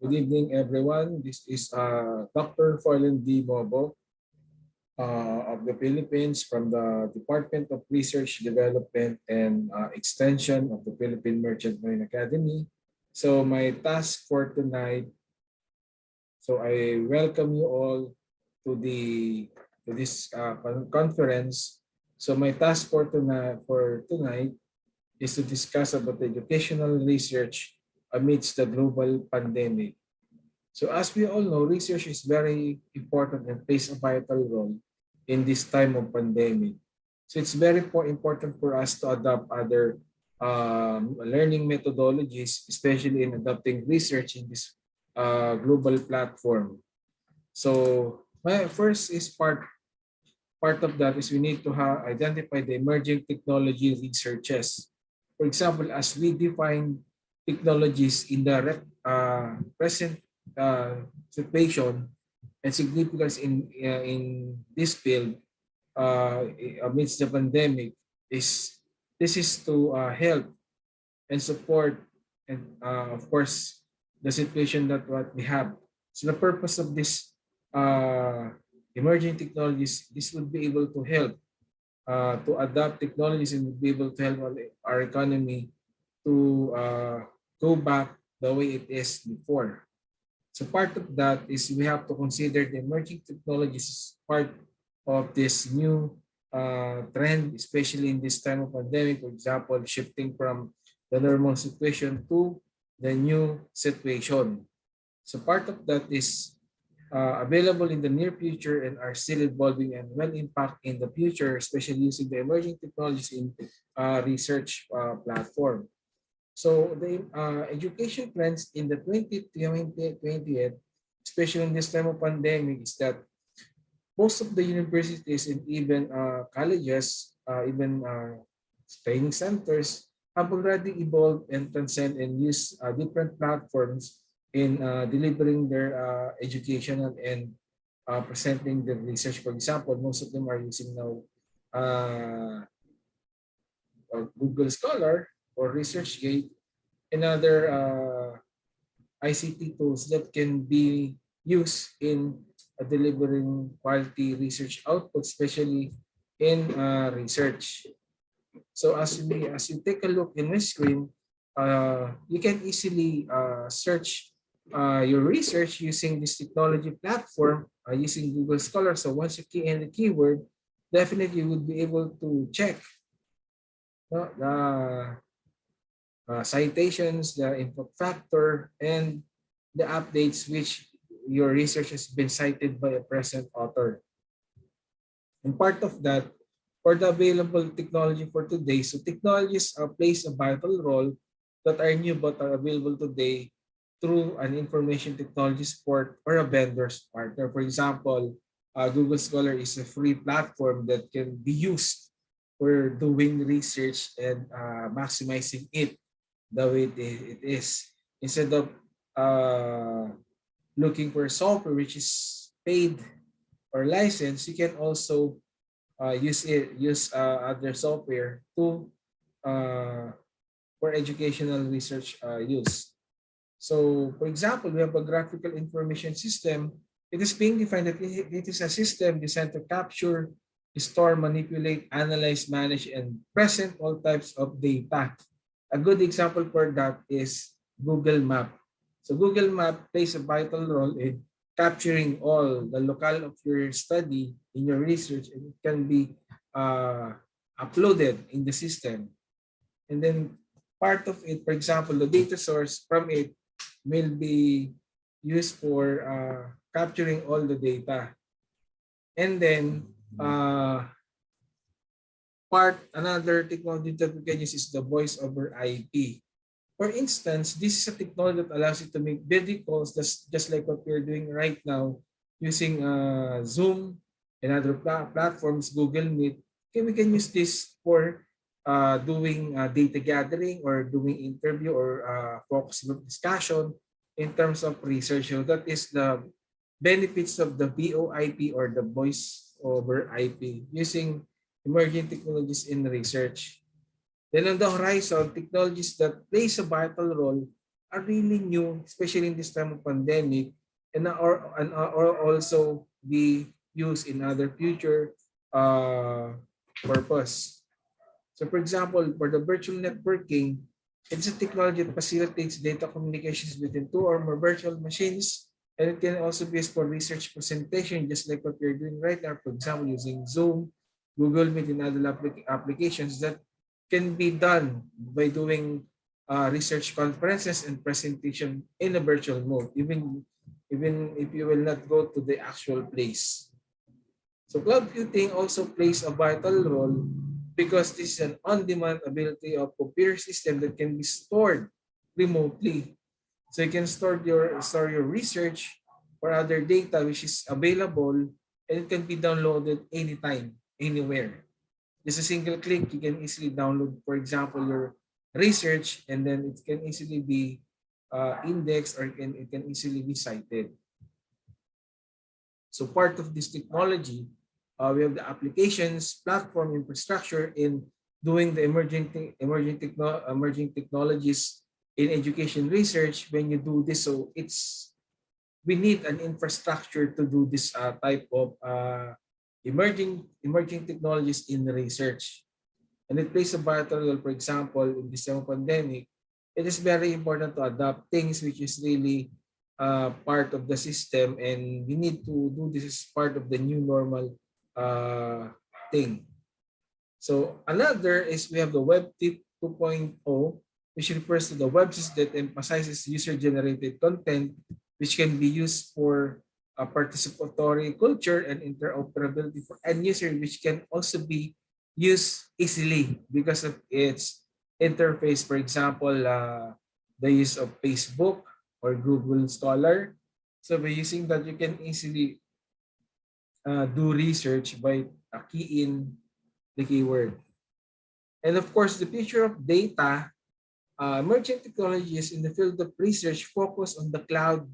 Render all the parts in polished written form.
Good evening, everyone. This is Dr. Forlan D. Bobo of the Philippines from the Department of Research, Development, and Extension of the Philippine Merchant Marine Academy. So my task for tonight, so I welcome you all to this conference. So my task for tonight is to discuss about educational research amidst the global pandemic. So as we all know, research is very important and plays a vital role in this time of pandemic. So it's very important for us to adopt other learning methodologies, especially in adopting research in this global platform. So my first is part of that is we need to identify the emerging technology researches. For example, as we define technologies in the present situation and significance in this field amidst the pandemic, is this is to help and support and of course the situation that what we have. So the purpose of this emerging technologies, this would be able to help to adapt technologies and be able to help our economy to go back the way it is before. So part of that is we have to consider the emerging technologies as part of this new trend, especially in this time of pandemic. For example, shifting from the normal situation to the new situation. So part of that is available in the near future and are still evolving and will impact in the future, especially using the emerging technologies in research platform. So the education trends in the 2020th, especially in this time of pandemic, is that most of the universities and even colleges, even training centers have already evolved and transcend and use different platforms in delivering their educational and presenting the research. For example, most of them are using now Google Scholar or ResearchGate and other ICT tools that can be used in delivering quality research output, especially in research. So as you take a look in my screen, you can easily search your research using this technology platform using Google Scholar. So once you key in the keyword, definitely you would be able to check the citations, the input factor, and the updates which your research has been cited by a present author. And part of that, for the available technology for today, so technologies plays a vital role that are new but are available today through an information technology support or a vendor's partner. For example, Google Scholar is a free platform that can be used for doing research and maximizing it the way it is. Instead of looking for software which is paid or licensed, you can also use other software to for educational research use. So, for example, we have a graphical information system. It is being defined that it is a system designed to capture, store, manipulate, analyze, manage, and present all types of data. A good example for that is Google Map. So Google Map plays a vital role in capturing all the locale of your study in your research, and it can be uploaded in the system. And then part of it, for example, the data source from it will be used for capturing all the data. And then another technology that we can use is the voice over IP. For instance, this is a technology that allows you to make video calls just like what we're doing right now using Zoom and other platforms, Google Meet. Okay, we can use this for doing data gathering or doing interview or focus group discussion in terms of research. So that is the benefits of the VoIP or the voice over IP using emerging technologies in research. Then on the horizon, technologies that plays a vital role are really new, especially in this time of pandemic, or also be used in other future uh, purpose. So for example, for the virtual networking, it's a technology that facilitates data communications between two or more virtual machines. And it can also be used for research presentation, just like what you're doing right now. For example, using Zoom, Google Meet, and other applications that can be done by doing research conferences and presentation in a virtual mode, even if you will not go to the actual place. So cloud computing also plays a vital role because this is an on-demand ability of computer system that can be stored remotely. So you can store your research or other data which is available, and it can be downloaded anytime, anywhere. Just a single click, you can easily download, for example, your research, and then it can easily be indexed, or it can easily be cited. So part of this technology, we have the applications, platform, infrastructure in doing the emerging technologies in education research. When you do this, so we need an infrastructure to do this type of emerging technologies in research, and it plays a vital role. For example, in this pandemic, it is very important to adopt things which is really part of the system, and we need to do this as part of the new normal thing. So another is we have the Web 2.0, which refers to the websites that emphasizes user-generated content, which can be used for participatory culture and interoperability for end user, which can also be used easily because of its interface. For example, the use of Facebook or Google Scholar. So by using that, you can easily do research by key in the keyword. And of course, the future of data, emerging technologies in the field of research focus on the cloud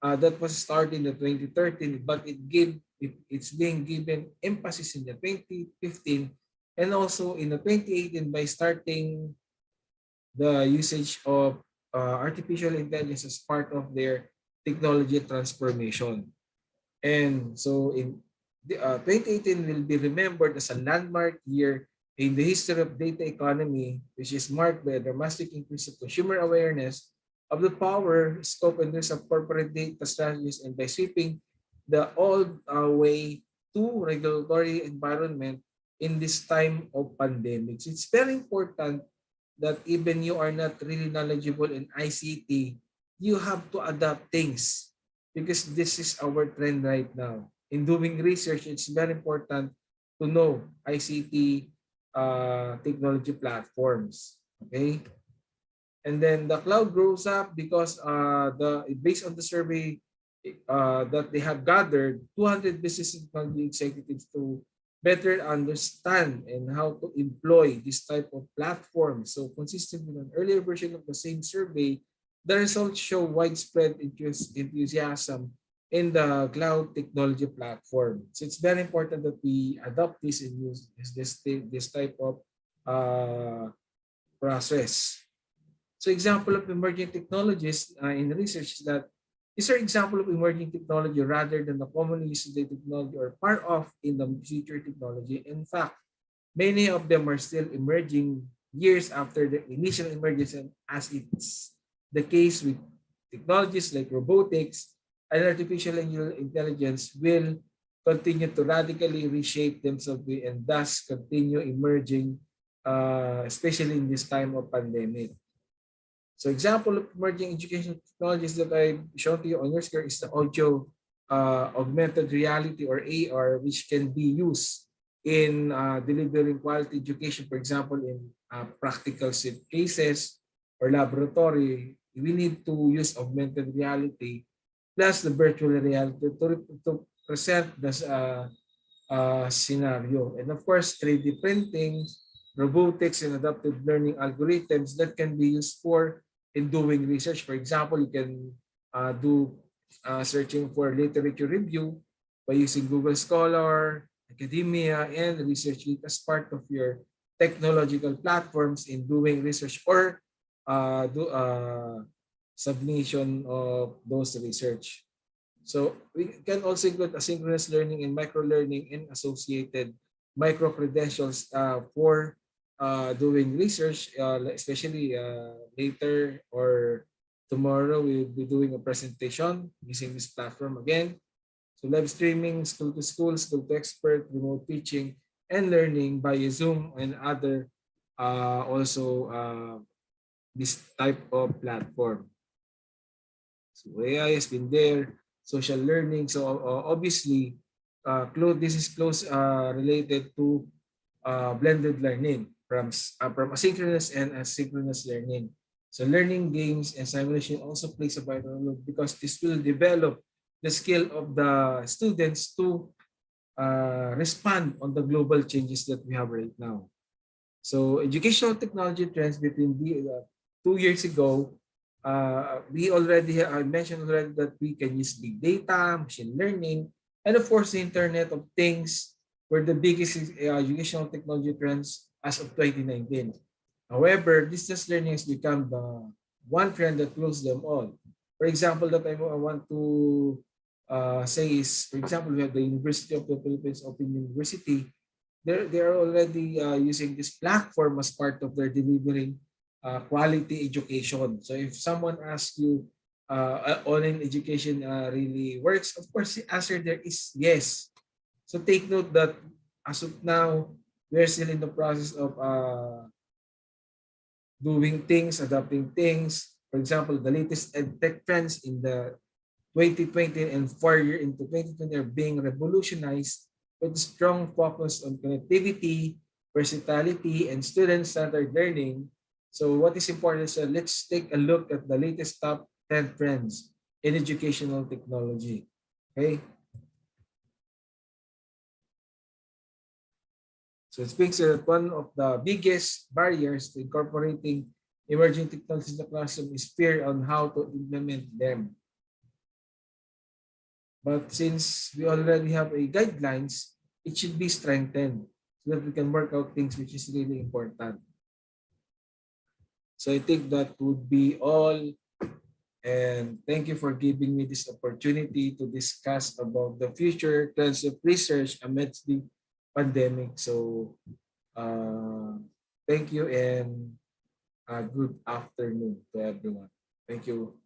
that was started in the 2013, but it's being given emphasis in the 2015 and also in the 2018 by starting the usage of artificial intelligence as part of their technology transformation. And so in 2018 will be remembered as a landmark year in the history of data economy, which is marked by a dramatic increase of consumer awareness of the power, scope, and risk of corporate data strategies, and by sweeping the old way to regulatory environment in this time of pandemics. It's very important that even you are not really knowledgeable in ICT, you have to adapt things because this is our trend right now. In doing research, it's very important to know ICT technology platforms. Okay, and then the cloud grows up because based on the survey that they have gathered, 200 business technology executives to better understand and how to employ this type of platform. So consistent with an earlier version of the same survey, the results show widespread enthusiasm in the cloud technology platform. So it's very important that we adopt this and use this type of process. So example of emerging technologies in research is that these are example of emerging technology rather than the commonly used technology or part of in the future technology. In fact, many of them are still emerging years after the initial emergence, and as it's the case with technologies like robotics and artificial intelligence will continue to radically reshape themselves and thus continue emerging, especially in this time of pandemic. So example of emerging education technologies that I've shown to you on your screen is the audio augmented reality or AR, which can be used in delivering quality education. For example, in practical cases or laboratory, we need to use augmented reality plus the virtual reality to present this scenario. And of course, 3D printing, robotics, and adaptive learning algorithms that can be used for in doing research. For example, you can do searching for literature review by using Google Scholar, academia, and research as part of your technological platforms in doing research or submission of those research. So we can also include asynchronous learning and micro-learning and associated micro-credentials for doing research, especially later or tomorrow we'll be doing a presentation using this platform again. So live streaming, school to school, school to expert, remote teaching, and learning via Zoom and other also this type of platform. So AI has been there, social learning. So obviously, this is close related to blended learning from asynchronous and asynchronous learning. So learning games and simulation also plays a vital role because this will develop the skill of the students to respond on the global changes that we have right now. So educational technology trends between 2 years ago, I mentioned already that we can use big data, machine learning, and of course the Internet of Things were the biggest educational technology trends as of 2019. However, distance learning has become the one trend that rules them all. For example, that I want to say is, for example, we have the University of the Philippines Open University. They are already using this platform as part of their delivering quality education. So if someone asks you, online education really works, of course the answer there is yes. So take note that as of now, we're still in the process of doing things, adapting things. For example, the latest tech trends in the 2020 and 4 year into 2020 are being revolutionized with strong focus on connectivity, versatility, and student-centered learning. So what is important is let's take a look at the latest top 10 trends in educational technology. Okay. So it speaks that one of the biggest barriers to incorporating emerging technologies in the classroom is fear on how to implement them. But since we already have a guidelines, it should be strengthened so that we can work out things which is really important. So I think that would be all. And thank you for giving me this opportunity to discuss about the future trends of research amidst the pandemic. So thank you and good afternoon to everyone. Thank you.